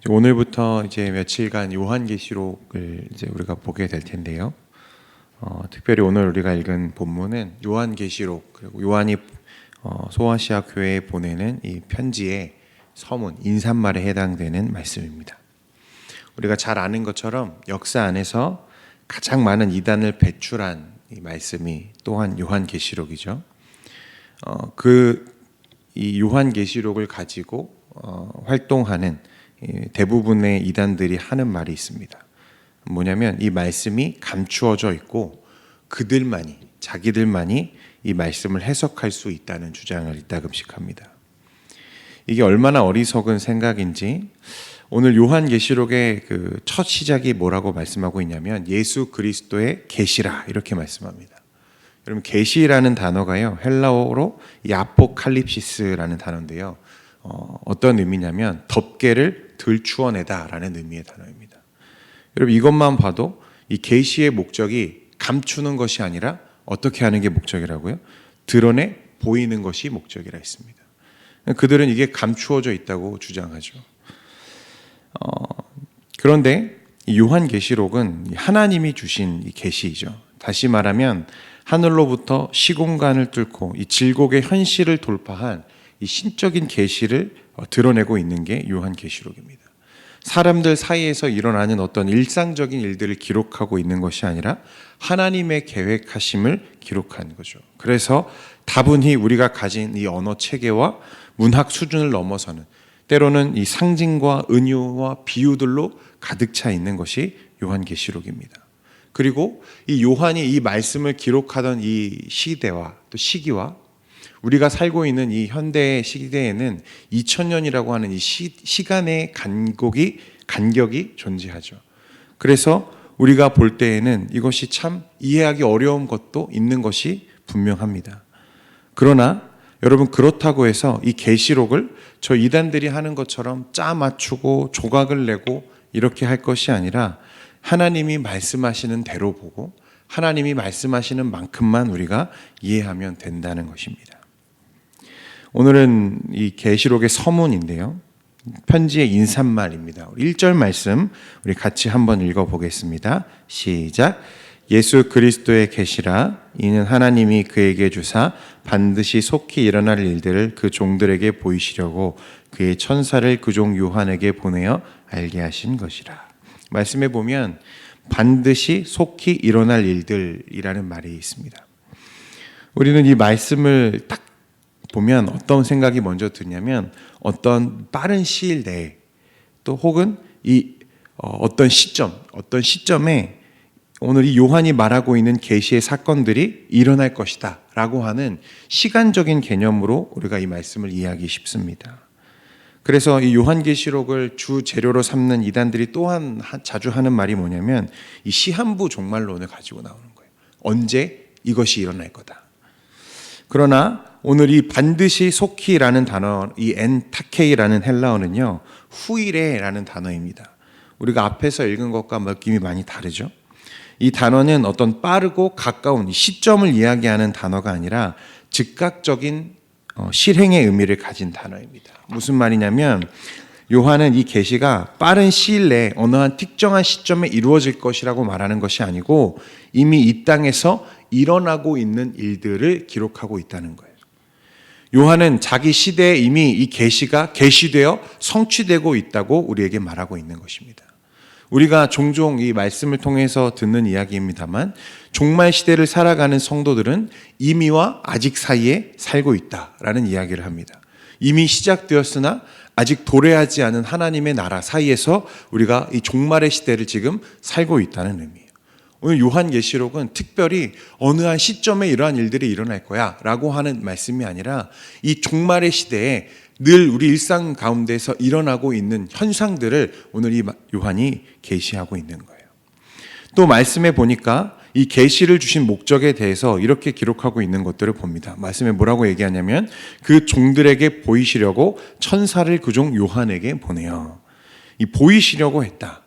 오늘부터 이제 며칠간 요한계시록을 이제 우리가 보게 될 텐데요. 특별히 오늘 우리가 읽은 본문은 요한계시록, 그리고 요한이 소아시아 교회에 보내는 이 편지의 서문, 인사말에 해당되는 말씀입니다. 우리가 잘 아는 것처럼 역사 안에서 가장 많은 이단을 배출한 이 말씀이 또한 요한계시록이죠. 이 요한계시록을 가지고 활동하는 대부분의 이단들이 하는 말이 있습니다. 뭐냐면 이 말씀이 감추어져 있고 자기들만이 이 말씀을 해석할 수 있다는 주장을 이따금씩 합니다. 이게 얼마나 어리석은 생각인지 오늘 요한계시록의 그 첫 시작이 뭐라고 말씀하고 있냐면 예수 그리스도의 계시라 이렇게 말씀합니다. 여러분, 계시라는 단어가요, 헬라어로 아포칼립시스라는 단어인데요. 어떤 의미냐면 덮개를 들추어내다라는 의미의 단어입니다. 여러분, 이것만 봐도 이 계시의 목적이 감추는 것이 아니라 어떻게 하는 게 목적이라고요? 드러내 보이는 것이 목적이라 했습니다. 그들은 이게 감추어져 있다고 주장하죠. 그런데 이 요한계시록은 하나님이 주신 이 계시이죠. 다시 말하면 하늘로부터 시공간을 뚫고 이 질곡의 현실을 돌파한 이 신적인 계시를 드러내고 있는 게 요한계시록입니다. 사람들 사이에서 일어나는 어떤 일상적인 일들을 기록하고 있는 것이 아니라 하나님의 계획하심을 기록한 거죠. 그래서 다분히 우리가 가진 이 언어 체계와 문학 수준을 넘어서는, 때로는 이 상징과 은유와 비유들로 가득 차 있는 것이 요한계시록입니다. 그리고 이 요한이 이 말씀을 기록하던 이 시대와 또 시기와 우리가 살고 있는 이 현대의 시대에는 2000년이라고 하는 이 시간의 간격이 존재하죠. 그래서 우리가 볼 때에는 이것이 참 이해하기 어려운 것도 있는 것이 분명합니다. 그러나 여러분, 그렇다고 해서 이 계시록을 저 이단들이 하는 것처럼 짜 맞추고 조각을 내고 이렇게 할 것이 아니라 하나님이 말씀하시는 대로 보고 하나님이 말씀하시는 만큼만 우리가 이해하면 된다는 것입니다. 오늘은 이 계시록의 서문인데요, 편지의 인사말입니다. 1절 말씀 우리 같이 한번 읽어보겠습니다. 시작. 예수 그리스도의 계시라. 이는 하나님이 그에게 주사 반드시 속히 일어날 일들을 그 종들에게 보이시려고 그의 천사를 그 종 요한에게 보내어 알게 하신 것이라. 말씀에 보면 반드시 속히 일어날 일들이라는 말이 있습니다. 우리는 이 말씀을 딱 보면 어떤 생각이 먼저 드냐면 어떤 빠른 시일 내에, 또 혹은 어떤 시점에 오늘 이 요한이 말하고 있는 계시의 사건들이 일어날 것이다 라고 하는 시간적인 개념으로 우리가 이 말씀을 이해하기 쉽습니다. 그래서 이 요한계시록을 주 재료로 삼는 이단들이 또한 자주 하는 말이 뭐냐면 이 시한부 종말론을 가지고 나오는 거예요. 언제 이것이 일어날 거다. 그러나 오늘 이 반드시 속히라는 단어, 이 엔타케이라는 헬라어는요, 후이레라는 단어입니다. 우리가 앞에서 읽은 것과 느낌이 많이 다르죠. 이 단어는 어떤 빠르고 가까운 시점을 이야기하는 단어가 아니라 즉각적인 실행의 의미를 가진 단어입니다. 무슨 말이냐면 요한은 이 계시가 빠른 시일 내에 어느 한 특정한 시점에 이루어질 것이라고 말하는 것이 아니고 이미 이 땅에서 일어나고 있는 일들을 기록하고 있다는 거예요. 요한은 자기 시대에 이미 이 계시가 계시되어 성취되고 있다고 우리에게 말하고 있는 것입니다. 우리가 종종 이 말씀을 통해서 듣는 이야기입니다만 종말 시대를 살아가는 성도들은 이미와 아직 사이에 살고 있다라는 이야기를 합니다. 이미 시작되었으나 아직 도래하지 않은 하나님의 나라 사이에서 우리가 이 종말의 시대를 지금 살고 있다는 의미예요. 오늘 요한계시록은 특별히 어느 한 시점에 이러한 일들이 일어날 거야 라고 하는 말씀이 아니라 이 종말의 시대에 늘 우리 일상 가운데서 일어나고 있는 현상들을 오늘 이 요한이 계시하고 있는 거예요. 또 말씀에 보니까 이 계시를 주신 목적에 대해서 이렇게 기록하고 있는 것들을 봅니다. 말씀에 뭐라고 얘기하냐면 그 종들에게 보이시려고 천사를 그 종 요한에게 보내요. 이 보이시려고 했다.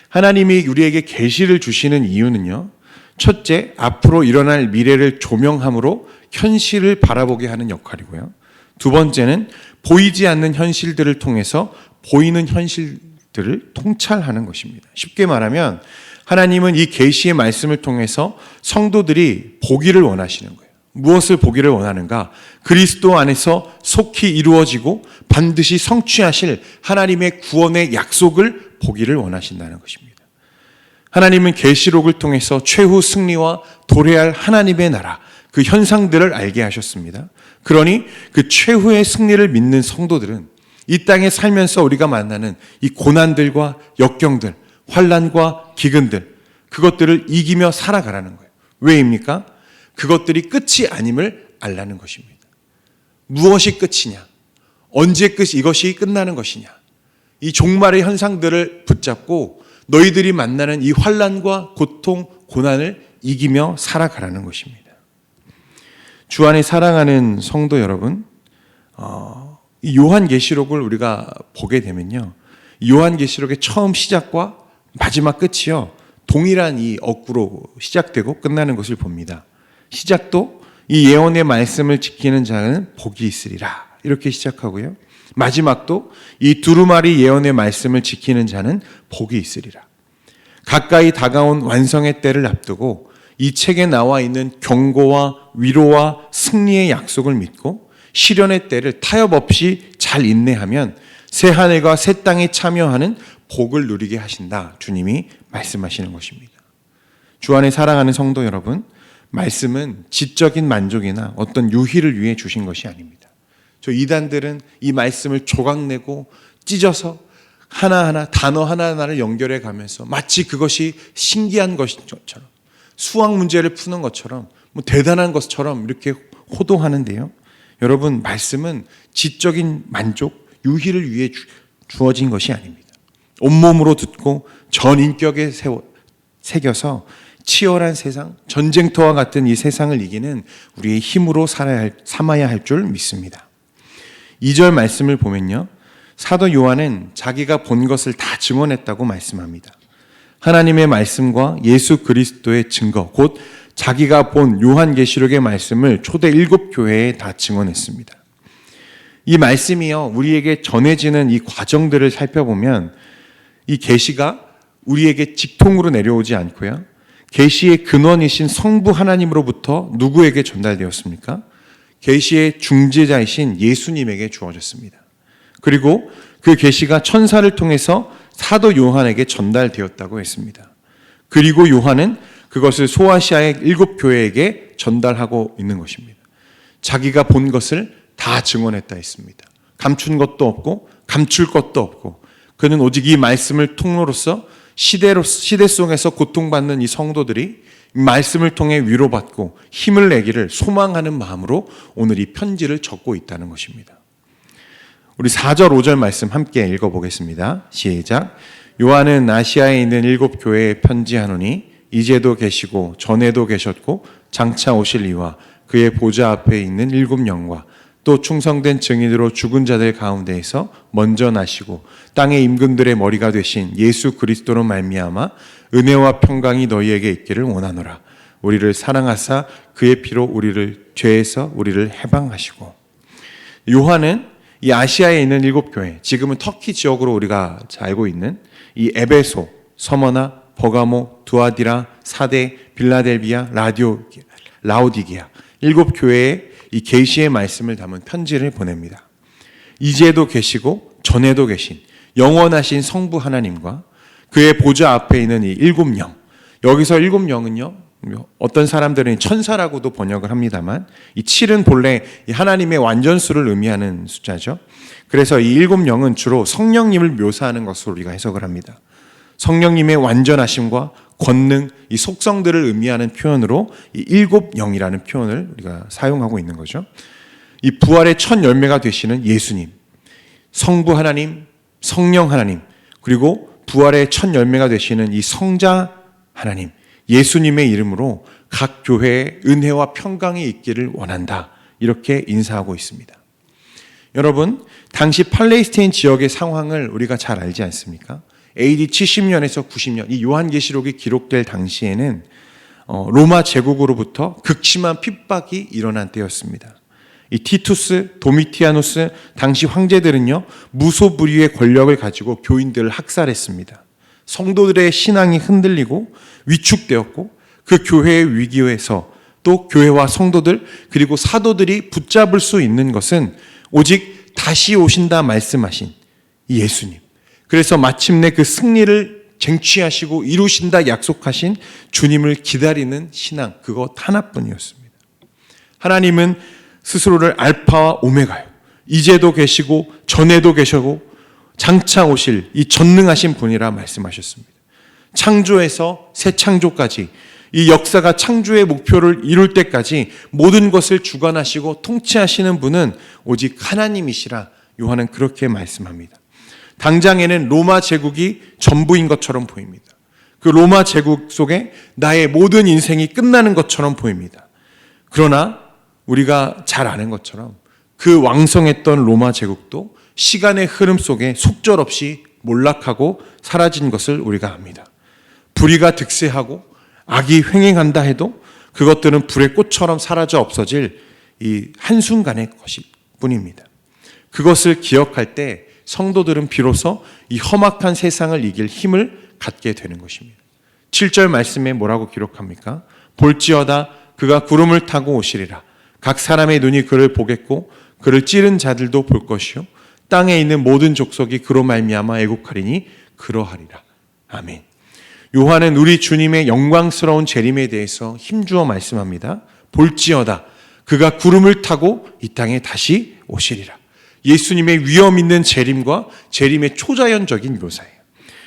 하나님이 우리에게 계시를 주시는 이유는요, 첫째, 앞으로 일어날 미래를 조명함으로 현실을 바라보게 하는 역할이고요. 두 번째는 보이지 않는 현실들을 통해서 보이는 현실들을 통찰하는 것입니다. 쉽게 말하면 하나님은 이 계시의 말씀을 통해서 성도들이 보기를 원하시는 거예요. 무엇을 보기를 원하는가? 그리스도 안에서 속히 이루어지고 반드시 성취하실 하나님의 구원의 약속을 보기를 원하신다는 것입니다. 하나님은 계시록을 통해서 최후 승리와 도래할 하나님의 나라, 그 현상들을 알게 하셨습니다. 그러니 그 최후의 승리를 믿는 성도들은 이 땅에 살면서 우리가 만나는 이 고난들과 역경들, 환난과 기근들, 그것들을 이기며 살아가라는 거예요. 왜입니까? 그것들이 끝이 아님을 알라는 것입니다. 무엇이 끝이냐? 언제 이것이 끝나는 것이냐? 이 종말의 현상들을 붙잡고 너희들이 만나는 이 환난과 고통, 고난을 이기며 살아가라는 것입니다. 주 안에 사랑하는 성도 여러분, 이 요한계시록을 우리가 보게 되면요, 요한계시록의 처음 시작과 마지막 끝이요, 동일한 이 어구로 시작되고 끝나는 것을 봅니다. 시작도 이 예언의 말씀을 지키는 자는 복이 있으리라 이렇게 시작하고요, 마지막도 이 두루마리 예언의 말씀을 지키는 자는 복이 있으리라. 가까이 다가온 완성의 때를 앞두고 이 책에 나와 있는 경고와 위로와 승리의 약속을 믿고 시련의 때를 타협 없이 잘 인내하면 새 하늘과 새 땅에 참여하는 복을 누리게 하신다, 주님이 말씀하시는 것입니다. 주 안에 사랑하는 성도 여러분, 말씀은 지적인 만족이나 어떤 유희를 위해 주신 것이 아닙니다. 저 이단들은 이 말씀을 조각내고 찢어서 하나하나 단어 하나하나를 연결해 가면서 마치 그것이 신기한 것처럼, 수학 문제를 푸는 것처럼, 뭐 대단한 것처럼 이렇게 호도하는데요, 여러분, 말씀은 지적인 만족, 유희를 위해 주어진 것이 아닙니다. 온몸으로 듣고 전 인격에 새겨서 치열한 세상, 전쟁터와 같은 이 세상을 이기는 우리의 힘으로 삼아야 할 줄 믿습니다. 2절 말씀을 보면요, 사도 요한은 자기가 본 것을 다 증언했다고 말씀합니다. 하나님의 말씀과 예수 그리스도의 증거, 곧 자기가 본 요한계시록의 말씀을 초대 7교회에 다 증언했습니다. 이 말씀이요, 우리에게 전해지는 이 과정들을 살펴보면 이 계시가 우리에게 직통으로 내려오지 않고요, 계시의 근원이신 성부 하나님으로부터 누구에게 전달되었습니까? 계시의 중재자이신 예수님에게 주어졌습니다. 그리고 그 계시가 천사를 통해서 사도 요한에게 전달되었다고 했습니다. 그리고 요한은 그것을 소아시아의 7교회에게 전달하고 있는 것입니다. 자기가 본 것을 다 증언했다 했습니다. 감춘 것도 없고 감출 것도 없고, 그는 오직 이 말씀을 통로로서 시대 속에서 고통받는 이 성도들이 말씀을 통해 위로받고 힘을 내기를 소망하는 마음으로 오늘 이 편지를 적고 있다는 것입니다. 우리 4절 5절 말씀 함께 읽어보겠습니다. 시작. 요한은 아시아에 있는 7교회에 편지하노니 이제도 계시고 전에도 계셨고 장차 오실 이와 그의 보좌 앞에 있는 7영과 또 충성된 증인으로 죽은 자들 가운데에서 먼저 나시고 땅의 임금들의 머리가 되신 예수 그리스도로 말미암아 은혜와 평강이 너희에게 있기를 원하노라. 우리를 사랑하사 그의 피로 우리를 죄에서 우리를 해방하시고. 요한은 이 아시아에 있는 7교회, 지금은 터키 지역으로 우리가 잘 알고 있는 이 에베소, 서머나, 버가모, 두아디라, 사데, 빌라델비아, 라오디게아 7교회에 이 계시의 말씀을 담은 편지를 보냅니다. 이제도 계시고 전에도 계신 영원하신 성부 하나님과 그의 보좌 앞에 있는 이 7영, 여기서 7영은요, 어떤 사람들은 천사라고도 번역을 합니다만 이 7은 본래 하나님의 완전수를 의미하는 숫자죠. 그래서 이 7영은 주로 성령님을 묘사하는 것으로 우리가 해석을 합니다. 성령님의 완전하심과 권능, 이 속성들을 의미하는 표현으로 이 7영이라는 표현을 우리가 사용하고 있는 거죠. 이 부활의 첫 열매가 되시는 예수님, 성부 하나님, 성령 하나님, 그리고 부활의 첫 열매가 되시는 이 성자 하나님, 예수님의 이름으로 각 교회에 은혜와 평강이 있기를 원한다, 이렇게 인사하고 있습니다. 여러분, 당시 팔레스타인 지역의 상황을 우리가 잘 알지 않습니까? AD 70년에서 90년, 이 요한계시록이 기록될 당시에는 로마 제국으로부터 극심한 핍박이 일어난 때였습니다. 이 티투스, 도미티아누스 당시 황제들은요, 무소불위의 권력을 가지고 교인들을 학살했습니다. 성도들의 신앙이 흔들리고 위축되었고 그 교회의 위기에서 또 교회와 성도들 그리고 사도들이 붙잡을 수 있는 것은 오직 다시 오신다 말씀하신 이 예수님. 그래서 마침내 그 승리를 쟁취하시고 이루신다 약속하신 주님을 기다리는 신앙, 그것 하나뿐이었습니다. 하나님은 스스로를 알파와 오메가요, 이제도 계시고 전에도 계시고 장차 오실 이 전능하신 분이라 말씀하셨습니다. 창조에서 새 창조까지 이 역사가 창조의 목표를 이룰 때까지 모든 것을 주관하시고 통치하시는 분은 오직 하나님이시라 요한은 그렇게 말씀합니다. 당장에는 로마 제국이 전부인 것처럼 보입니다. 그 로마 제국 속에 나의 모든 인생이 끝나는 것처럼 보입니다. 그러나 우리가 잘 아는 것처럼 그 왕성했던 로마 제국도 시간의 흐름 속에 속절없이 몰락하고 사라진 것을 우리가 압니다. 불의가 득세하고 악이 횡행한다 해도 그것들은 불의 꽃처럼 사라져 없어질 이 한순간의 것일 뿐입니다. 그것을 기억할 때 성도들은 비로소 이 험악한 세상을 이길 힘을 갖게 되는 것입니다. 7절 말씀에 뭐라고 기록합니까? 볼지어다 그가 구름을 타고 오시리라. 각 사람의 눈이 그를 보겠고 그를 찌른 자들도 볼 것이요 땅에 있는 모든 족속이 그로 말미암아 애국하리니 그러하리라. 아멘. 요한은 우리 주님의 영광스러운 재림에 대해서 힘주어 말씀합니다. 볼지어다 그가 구름을 타고 이 땅에 다시 오시리라. 예수님의 위엄 있는 재림과 재림의 초자연적인 묘사예요.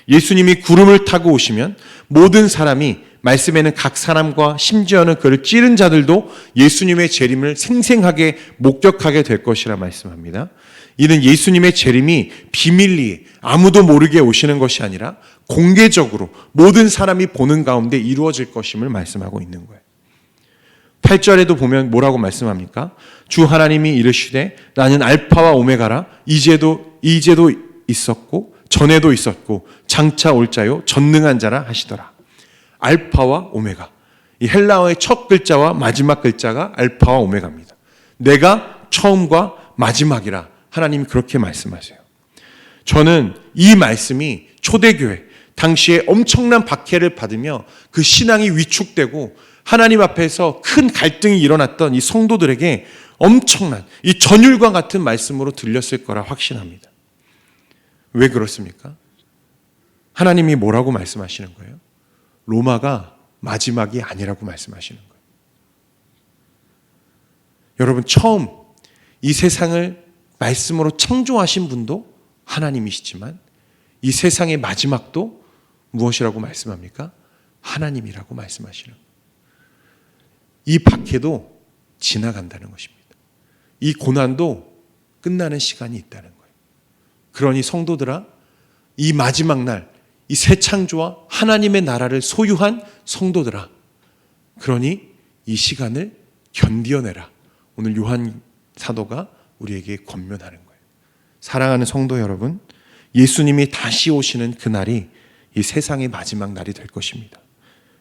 예수님이 구름을 타고 오시면 모든 사람이, 말씀에는 각 사람과 심지어는 그를 찌른 자들도 예수님의 재림을 생생하게 목격하게 될 것이라 말씀합니다. 이는 예수님의 재림이 비밀리에 아무도 모르게 오시는 것이 아니라 공개적으로 모든 사람이 보는 가운데 이루어질 것임을 말씀하고 있는 거예요. 8절에도 보면 뭐라고 말씀합니까? 주 하나님이 이르시되 나는 알파와 오메가라. 이제도 있었고 전에도 있었고 장차 올 자요 전능한 자라 하시더라. 알파와 오메가. 이 헬라어의 첫 글자와 마지막 글자가 알파와 오메가입니다. 내가 처음과 마지막이라 하나님이 그렇게 말씀하세요. 저는 이 말씀이 초대교회 당시에 엄청난 박해를 받으며 그 신앙이 위축되고 하나님 앞에서 큰 갈등이 일어났던 이 성도들에게 엄청난 이 전율과 같은 말씀으로 들렸을 거라 확신합니다. 왜 그렇습니까? 하나님이 뭐라고 말씀하시는 거예요? 로마가 마지막이 아니라고 말씀하시는 거예요. 여러분, 처음 이 세상을 말씀으로 창조하신 분도 하나님이시지만 이 세상의 마지막도 무엇이라고 말씀합니까? 하나님이라고 말씀하시는 거예요. 이 박해도 지나간다는 것입니다. 이 고난도 끝나는 시간이 있다는 거예요. 그러니 성도들아, 이 마지막 날, 이 새 창조와 하나님의 나라를 소유한 성도들아, 그러니 이 시간을 견디어내라. 오늘 요한 사도가 우리에게 권면하는 거예요. 사랑하는 성도 여러분, 예수님이 다시 오시는 그날이 이 세상의 마지막 날이 될 것입니다.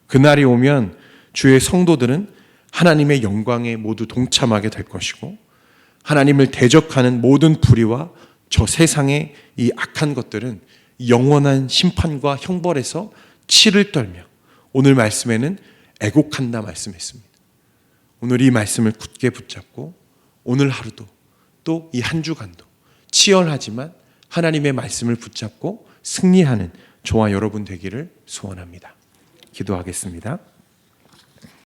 그날이 오면 주의 성도들은 하나님의 영광에 모두 동참하게 될 것이고 하나님을 대적하는 모든 불의와 저 세상의 이 악한 것들은 영원한 심판과 형벌에서 치를 떨며 오늘 말씀에는 애곡한다 말씀했습니다. 오늘 이 말씀을 굳게 붙잡고 오늘 하루도 또 이 한 주간도 치열하지만 하나님의 말씀을 붙잡고 승리하는 저와 여러분 되기를 소원합니다. 기도하겠습니다.